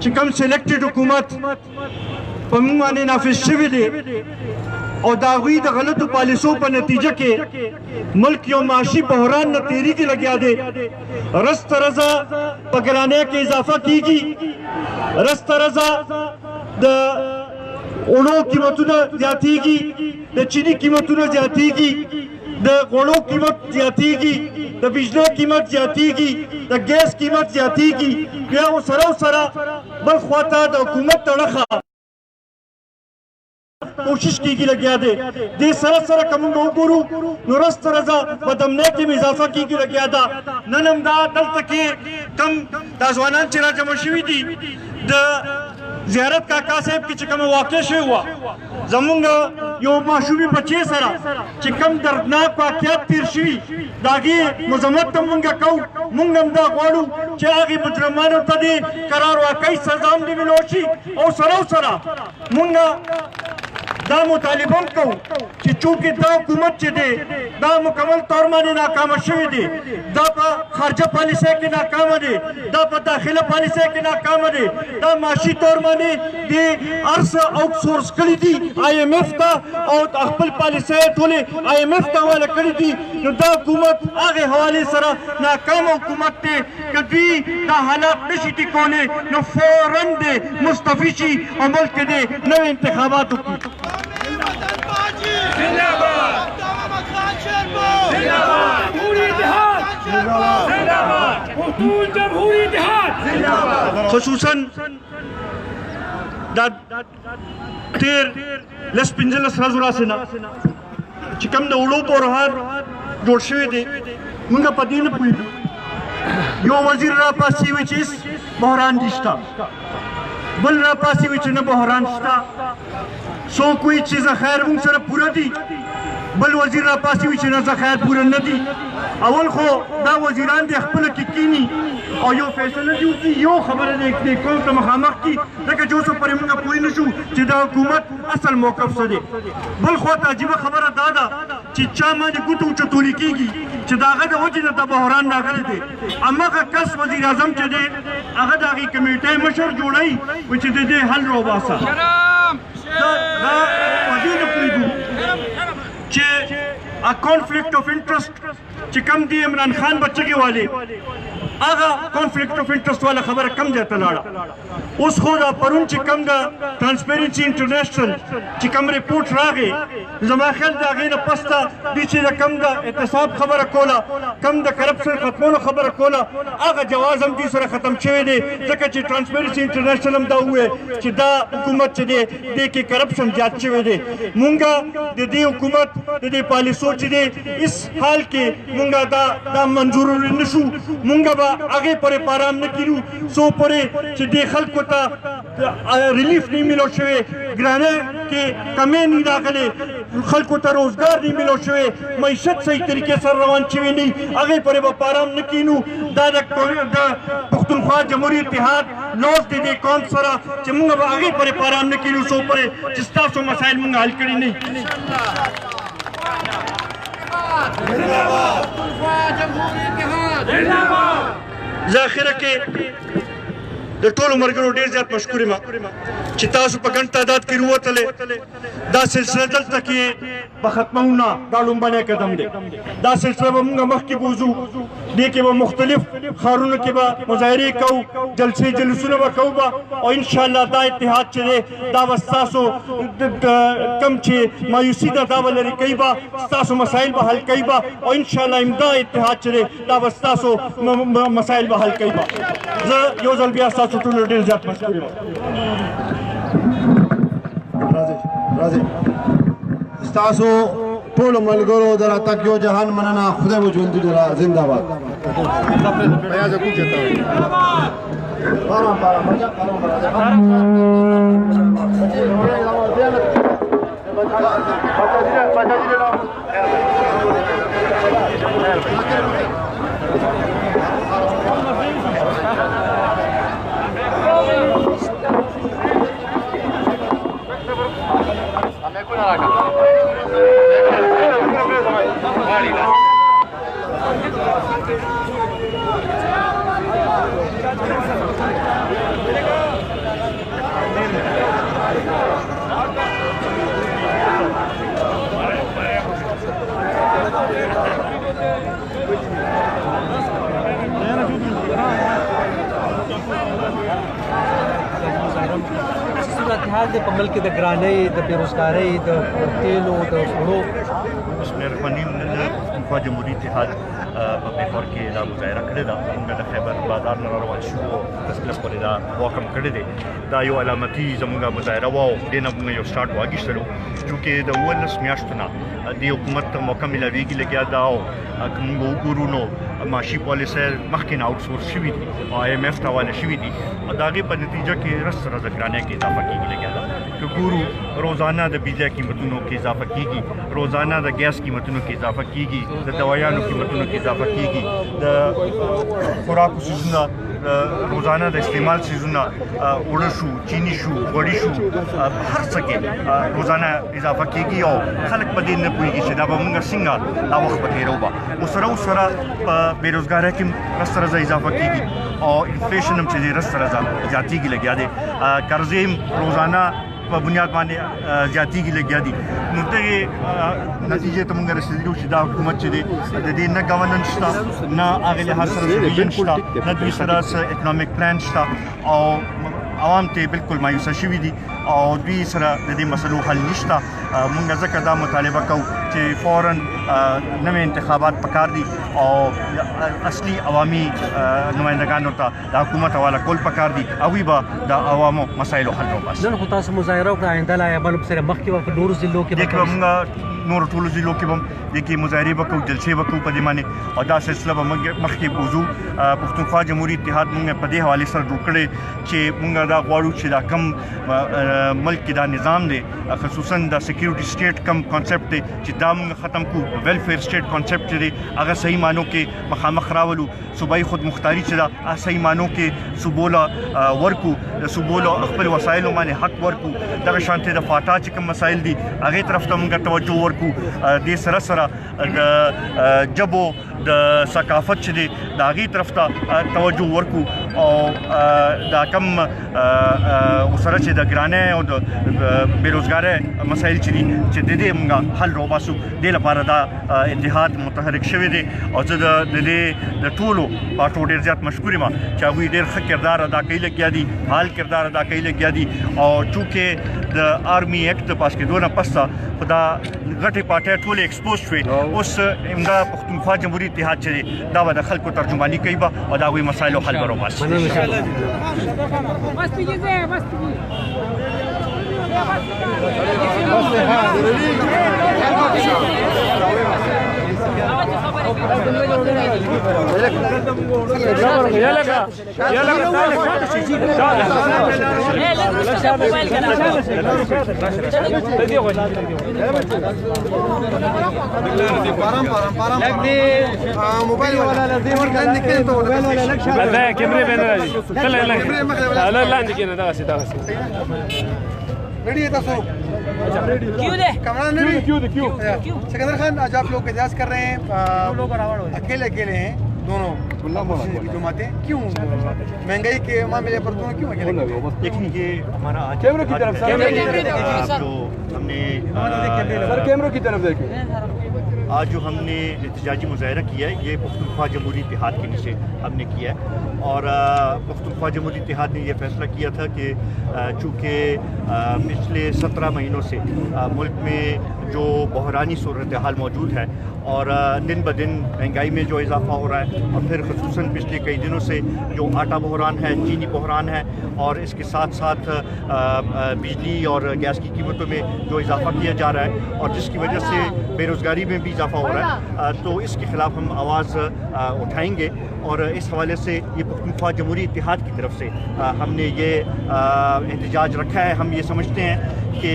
چې کوم سلیکټډ حکومت په موږ باندې نافذ شوی دی او د هغوی د غلطو پالیسو په نتیجه کې ملک یو معاشي بحران نه تیریږي لګیا دی رس ترزه په ګرانۍ کې اضافه کیږي رس ترزه د اوړو قیمتونه زیاتیږي د چینی قیمتونه زیاتیږي د غوړو قیمت زیاتیږي د بجلی قیمت زیاتیږي د ګیس قیمت زیاتیږي بیا سره بل خواته د حکومت تړخه کوشش کیږي لګیا دی دې سره که موږ وګورو نو رس ترزه په دمنۍ کې اضافه کیږي لګیا ده نن هم دا دلته کې کم دا ځوانان چې راجمع شوي دي د زیارت کاکا صاحب کې چې کومه واقع شوې وه زمونږ یو ماشومي بچې سره چې کوم دردناک واقعیت تیر شوي د هغې مذمت هم مونږ کوو مونږ هم دا غواړو چې هغې مجرمانو ته د قرار واقعي سزا هم دې ملو شي او سره مونږ دا مطالبه هم کوو چې چونکې دا حکومت چې دی دا مکمل طور باندې ناکامه شوی دی دا په خارجه پالیسۍ کې ناکامه دی دا په داخله پالیسۍ کې ناکامه دی دا معاشي طور باندې د هر څه آوټ سورس کړي دي IMF ته او خپل پالیسۍ ټولې IMF ته حواله کړي دي نو دا حکومت هغې حوالې سره ناکامه حکومت دی که دوی دا حالات نشي ټیکولی نو فوراً دی مستعفي شي او ملک کې دی نوې انتخابات وکړي خصوصاً دا تیر لس پنځلس ورځو راسې نه چې کوم د اوړو بحران جوړ شوی دی موږ په دې نه پوهېږو یو وزیر راپاڅېږي چې هېڅ بحران نشته بل راپاڅېږي چې نه بحران شته څوک وایي چې ذخایر موږ سره پوره دي بل وزیر راپاڅېږي چې نه ذخایر پوره نه دي اول خو دا وزیران دې خپله کې کیني او یو فیصله دې وکړي یو خبره دې قوم ته مخامخ کړي ځکه چې اوس پورې موږ پوه نه شو چې دا حکومت اصل موقف څه دی بل خوا ته عجیبه خبره دا ده چې چا باندې ګوتو اوچتولی کېږي چې د هغه د وجې نه دا بحران راغلی دی هماغه کس وزیر اعظم چې دی هغه د هغې کمیټۍ مشر جوړوي چې د دې حل راوباسه دا په دې نه پوهېږو چې کانفلکټ اف انټرسټ چې کوم دی عمران خان بچګي والي هغه کانفلکټ اف انټرسټ والا خبره کم ځای ته لاړه اوس خو دا پرون چې کوم د ټرانسپیرنسي انټرنیشنل چې کوم ریپورټ راغی زما خیال د هغې نه پسته دوی چې د کوم د اعتصاب خبره کوله کم د کرپشن ختمولو خبره کوله هغه جواز هم دوی سره ختم شوی دی ځکه چې ټرانسپیرنسي انټرنیشنل هم دا وویل چې دا حکومت چې دی دې کې کرپشن زیات شوی دی مونږ د دې حکومت د دې پالیسو چې دی هېڅ حال کې مونږ دا منظور نه شو مونږ به هغې پورې پارام نه کړو څو پورې چې دې خلکو ته ریلیف نه ملو شوی ګرانۍ کې کمی نه راغلی خلکو ته روزګار نه ملو شوی معیشت صحیح طریقې سره روان شوی نه هغې پورې به پارام نه کینو دا د پښتونخوا جمهوري اتحاد لوز دی دې قوم سره چې موږ به هغې پورې پارام نه کینو څو پورې چې ستاسو مسایل موږ حل کړي نه زه اخره کې د ټولو ملګرو ډېر زیات مشکور یم چې تاسو په ګڼ تعداد کې راووتلې دا سلسله دلته کې به ختموو نه دا لومبنی قدم دی دا سلسله به موږ مخکې بوځو دې کې به مختلف ښارونو کې به مظاهرې کوو جلسې جلوسونه به کوو به او انشاءالله دا اتحاد چې دی دا به ستاسو کم چې مایوسي ده دا به لرې کوي به ستاسو مسایل به حل کوي به او انشاءالله امدا اتحاد چې دی دا به ستاسو مسایل به حل کوي به زه یو ځل بیا ستاسو ټولو ډېر زیات مشکور یم راځئ ستاسو ټولو ملګرو د راتګ یو جهان مننه خدای مو ژوندي لره زنده‌باد حال دی په ملک د ګرانۍ د بیروزګارۍ د تیلو د خوړو بسم الله الرحمن الرحیم خواجه جمهوریت اتحاد په پیښور کې دا مظاهره کړې ده موږ د خیبر بازار نه روان شو تسکله پورې دا واکم کړی دی دا یو علامتي زموږ مظاهره وه او دې نه موږ یو سټارټ واخیستلو چونکې د 19 میاشتو نه دې حکومت ته موقع میلاویږي لګیا دا او که موږ وګورو نو معاشي پالیسۍ مخکې نه آوټسورس شوي دي او IMF ته حواله شوي دي او د هغې په نتیجه کې رس سره د ګرانۍ کې اضافه کېږي لګیا ده که ګورو روزانه د بجلی قیمتونو کې اضافه کېږي روزانه د ګیس قیمتونو کې اضافه کېږي د دوایانو قیمتونو کې اضافه کېږي د خوراکو څیزونه روزانه د استعمال څیزونه اوړه شو چینی شو غوړي شو هر څه کې روزانه اضافه کېږي او خلک په دې نه پوهېږي چې دا به موږ څنګه دا وخت په تېروو به ورسره په بېروزګارۍ کې رس سره اضافه کېږي او انفلیشن هم چې دی رس سره زیاتېږي لګیا دی قرضې هم روزانه په بنیاد باندې زیاتېږي لګیا دي نو دغې نتیجې ته موږ رسېدلي چې دا حکومت چې دی د دې نه ګورننس شته نه هغې لحاظ سره ویژن شته نه دوی سره اکنامک پلان شته او عوام ته بالکل مایوسه شوي دي او دوی سره د دې مسلو حل نشته موږ ځکه دا مطالبه کوو چې فوراً نوې انتخابات پکار دي او اصلي عوامي نمایندګانو ته د حکومت حواله کول پکار دي هغوی به د عوامو مسایلو حل وباسي نن خو تاسو مظاهره وکړه آینده لا بل سره مخکې به په نورو ضلعو کې دې کې به موږ نورو ټولو ضلعو کې به هم دې کې مظاهرې به کوو جلسې به کوو په دې باندې او دا سلسله به موږ مخکې بوځو پښتونخوا جمهوري اتحاد موږ په دې حوالې سره جوړ کړی چې موږ دا غواړو چې دا کم ملک کې دا نظام دی خصوصا د سکیورټي سټیټ کم کانسیپټ دی چې دا موږ ختم کړو ویلفیر سټیټ کانسیپټ چې دی هغه صحیح معنو کې مخامخ راولو صوبایي خودمختاري چې دا صحیح معنو کې صوبو له ورکو د صوبو له خپل وسایلو باندې حق ورکو دغه شانتې د فاټا چې کوم مسایل دي هغې طرف ته موږ توجه ورکو دې سره سره د ژبو د ثقافت چې دی د هغې طرف ته توجه ورکو او دا کم ورسره چې د ګرانۍ او د بېروزګارۍ مسایل چې دي چې د دې موږ حل راوباسو دې لپاره دا اتحاد متحرک شوی دی او زه د دې د ټولو پارټو ډېر زیات مشکور یم چې هغوی ډېر ښه کردار ادا کوي لګیا دي فعال کردار ادا کوي لګیا دي او چونکې د آرمي ایکټ د پاس کېدو نه پس خو دا غټې پارټۍ ټولې ایکسپوز شوې اوس همدا پښتونخوا جمهوري اتحاد چې دی دا به د خلکو ترجماني کوي به او د هغوی مسایلو حل به راوباسي موبایل ولا لازم ورکړه کې ته لا کیمرې باندې راځي لا لاندې کې نه دا سي रेडी है तसो क्यों दे कैमरा रेडी क्यों सिकंदर खान आज आप लोग एहतजाज कर रहे हैं अकेले अकेले हैं दोनों जमातें क्यों महंगाई के मामले पर दोनों क्यों अकेले देखिए ये हमारा आज कैमरे की तरफ जो हमने सर कैमरों की तरफ देखिए आज जो हमने एहतजाजी मुजाहरा किया है ये पख्तूनख्वा जमहूरी इत्तेहाद के नीचे हमने किया है और पख्तूनख्वा जमहूरी इत्तेहाद ने यह फैसला किया था कि चूँकि पिछले 17 महीनों से मुल्क में जो बहरानी सूरत हाल मौजूद है और दिन ब दिन महंगाई में जो इजाफा हो रहा है और फिर ख़ुसूसन पिछले कई दिनों से जो आटा बहरान है चीनी बहरान है और इसके साथ साथ बिजली और गैस की कीमतों में जो इजाफा किया जा रहा है और जिसकी वजह से बेरोज़गारी में भी इजाफा हो रहा है तो इसके ख़िलाफ़ हम आवाज़ उठाएंगे और इस हवाले से ये पख्तूनख्वा जमहूरी इत्तेहाद की तरफ से हमने ये एहतजाज रखा है। हम ये समझते हैं कि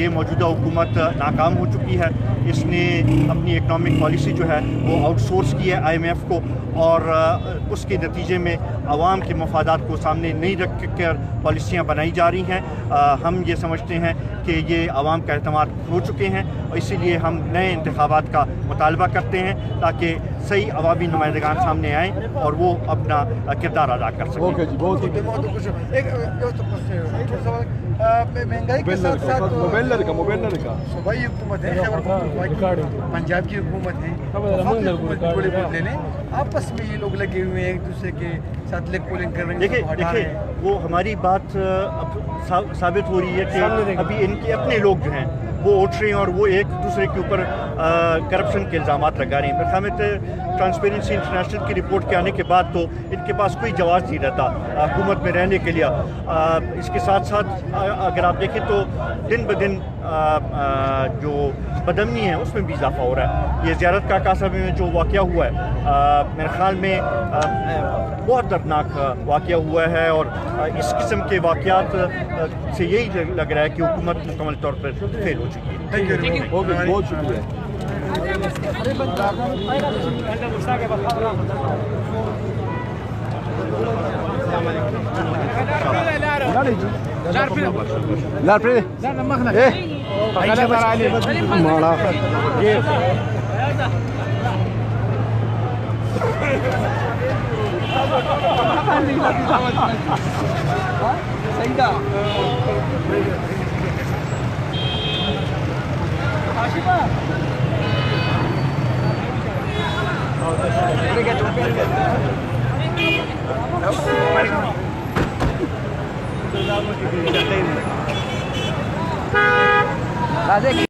ये मौजूदा हुकूमत नाकाम हो चुकी है, इसने अपनी इकनॉमिक पॉलिसी जो है वो आउटसोर्स की है IMF को और उसके नतीजे में आवाम के मफादात को सामने नहीं रख कर पॉलिसियाँ बनाई जा रही हैं। हम ये समझते हैं कि ये आवाम का एतमाद हो चुके हैं और इसीलिए हम नए इंतखाबात का मुतालबा करते हैं ताकि सही अवामी नुमाइंदगान सामने आएँ और वो अपना किरदार अदा कर सकें। महंगाई के साथ साथ सूबाई हुकूमत है, पंजाब की हुकूमत है, ले लें आपस में ये लोग लगे हुए हैं एक दूसरे के साथ लेग पोलिंग कर रहे हैं। देखिए वो हमारी बात अब ثابت ہو رہی ہے کہ ابھی ان کے اپنے لوگ جو ہیں وہ اٹھ رہے ہیں اور وہ ایک دوسرے کے اوپر کرپشن کے الزامات لگا رہے ہیں. میرے خیال میں ٹرانسپیرنسی انٹرنیشنل کی رپورٹ کے آنے کے بعد تو ان کے پاس کوئی جواز نہیں رہتا حکومت میں رہنے کے لیے. اس کے ساتھ ساتھ اگر آپ دیکھیں تو دن بدن جو بدامنی ہے اس میں بھی اضافہ ہو رہا ہے. یہ زیارت کا کاسا میں جو واقعہ ہوا ہے میرے خیال میں بہت دردناک واقعہ ہوا ہے, اور اس قسم کے واقعات سے یہی لگ رہا ہے کہ حکومت مکمل طور پر فیل ہو چکی ہے. بہت شکریہ.